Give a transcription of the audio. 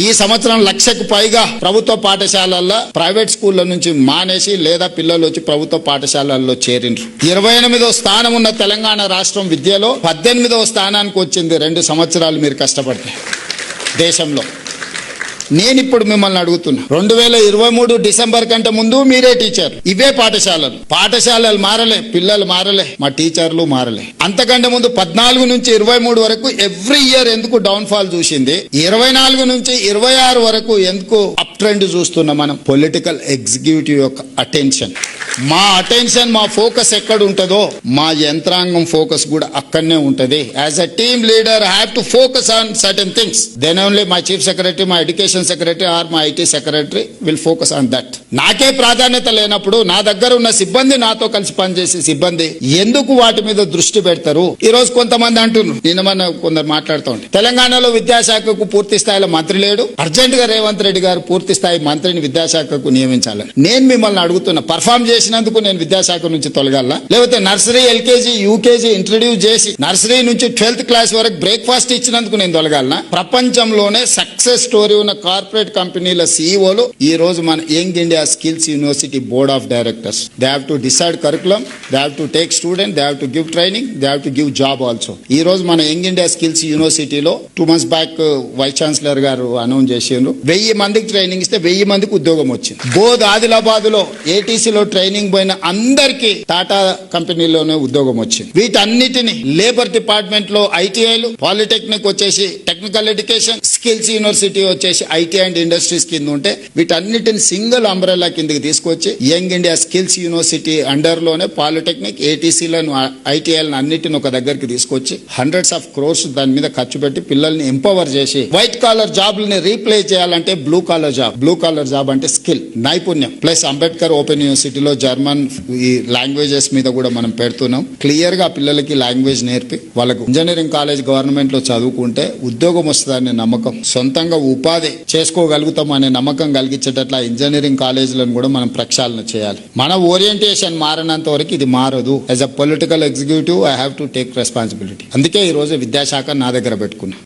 ఈ సంవత్సరం 1,00,000కు పైగా ప్రభుత్వ పాఠశాలల్లో ప్రైవేట్ స్కూళ్ల నుంచి మానేసి లేదా పిల్లలు వచ్చి ప్రభుత్వ పాఠశాలల్లో చేరిండ్రు. 28వ స్థానం ఉన్న తెలంగాణ రాష్ట్రం విద్యలో 18వ స్థానానికి వచ్చింది 2 సంవత్సరాలు మీరు కష్టపడితే దేశంలో. నేను ఇప్పుడు మిమ్మల్ని అడుగుతున్నా, 2023 డిసెంబర్ కంటే ముందు మీరే టీచర్, ఇవే పాఠశాలలు మారలే, పిల్లలు మారలే, మా టీచర్లు మారలే. అంతకంటే ముందు 14 నుంచి 23 వరకు ఎవ్రీ ఇయర్ ఎందుకు డౌన్ ఫాల్ చూసింది, 24 నుంచి 26 వరకు ఎందుకు అప్ ట్రెండ్ చూస్తున్నాం మనం? పొలిటికల్ ఎగ్జిక్యూటివ్ యొక్క అటెన్షన్, మా అటెన్షన్, మా ఫోకస్ ఎక్కడ ఉంటుందో మా యంత్రాంగం ఫోకస్ కూడా అక్కడనే ఉంటది. As a team leader I have to focus on certain things, then only my chief secretary, my education secretary or my IT secretary will focus on that. నాకే ప్రాధాన్యత లేనప్పుడు నా దగ్గర ఉన్న సిబ్బంది, నాతో కలిసి పనిచేసే సిబ్బంది ఎందుకు వాటి మీద దృష్టి పెడతారు? ఈ రోజు కొంతమంది అంటున్నారు, నిన్న కొందరు మాట్లాడుతూ ఉంటే తెలంగాణలో విద్యాశాఖకు పూర్తి స్థాయిలో మంత్రి లేడు, అర్జెంట్ గా రేవంత్ రెడ్డి గారు పూర్తి స్థాయి మంత్రిని విద్యాశాఖకు నియమించాలని. నేను మిమ్మల్ని అడుగుతున్నా, పర్ఫామ్ చేసినందుకు నేను విద్యాశాఖ నుంచి తొలగాల, లేకపోతే నర్సరీ, ఎల్కేజీ, యూకేజీ ఇంట్రడ్యూస్ చేసి నర్సరీ నుంచి 12th క్లాస్ వరకు బ్రేక్ఫాస్ట్ ఇచ్చినందుకు నేను తొలగాలనా? ప్రపంచంలోనే సక్సెస్ స్టోరీ ఉన్న కార్పొరేట్ కంపెనీల సీఈఓలు ఈ రోజు మన young India skills university board of directors. They have to decide curriculum, they have to take student, they have to give training, they have to give job also. ఈ రోజు మన young India skills యూనివర్సిటీలో 2 months back vice chancellor గారు announce చేసిండ్రు, 1000 మందికి training ఇస్తే 1000 మందికి ఉద్యోగం వచ్చింది. బోధ్ ఆదిలాబాద్ లో ఏటీసీలో ట్రైనింగ్ పోయిన అందరికీ టాటా కంపెనీలోనే ఉద్యోగం వచ్చింది. వీటన్నిటిని లేబర్ డిపార్ట్మెంట్ లో ఐటీఐలు, పాలిటెక్నిక్ వచ్చేసి టెక్నికల్ ఎడ్యుకేషన్, స్కిల్స్ యూనివర్సిటీ వచ్చేసి ఐటీ అండ్ ఇండస్ట్రీస్ కింద ఉంటే వీటన్నిటిని సింగిల్ అంబ్రెల్లా కిందకి తీసుకొచ్చి young India skills university under లోనే పాలిటెక్నిక్, ఏటీసీలను, ఐటీఐలను అన్నిటిని ఒక దగ్గరికి తీసుకొచ్చి hundreds of crores దాని మీద ఖర్చు పెట్టి పిల్లల్ని ఎంపవర్ చేసి వైట్ కాలర్ జాబ్లని రీప్లేస్ చేయాలంటే బ్లూ కాలర్ జాబ్ అంటే స్కిల్, నైపుణ్యం. ప్లస్ అంబేద్కర్ ఓపెన్ యూనివర్సిటీలో జర్మన్ ఈ లాంగ్వేజెస్ మీద కూడా మనం పెడుతున్నాం. క్లియర్ గా పిల్లలకి లాంగ్వేజ్ నేర్పి వాళ్ళకు ఇంజనీరింగ్ కాలేజ్ గవర్నమెంట్ లో చదువుకుంటే ఉద్యోగం వస్తుందనే నమ్మకం, సొంతంగా ఉపాధి చేసుకోగలుగుతాం అనే నమ్మకం కలిగించేటట్ల ఇంజనీరింగ్ కాలేజీలను కూడా మనం ప్రక్షాళన చేయాలి. మన ఓరియంటేషన్ మారినంత వరకు ఇది మారదు. As a political executive I have to take responsibility. అందుకే ఈ రోజు విద్యాశాఖ నా దగ్గర పెట్టుకున్నా.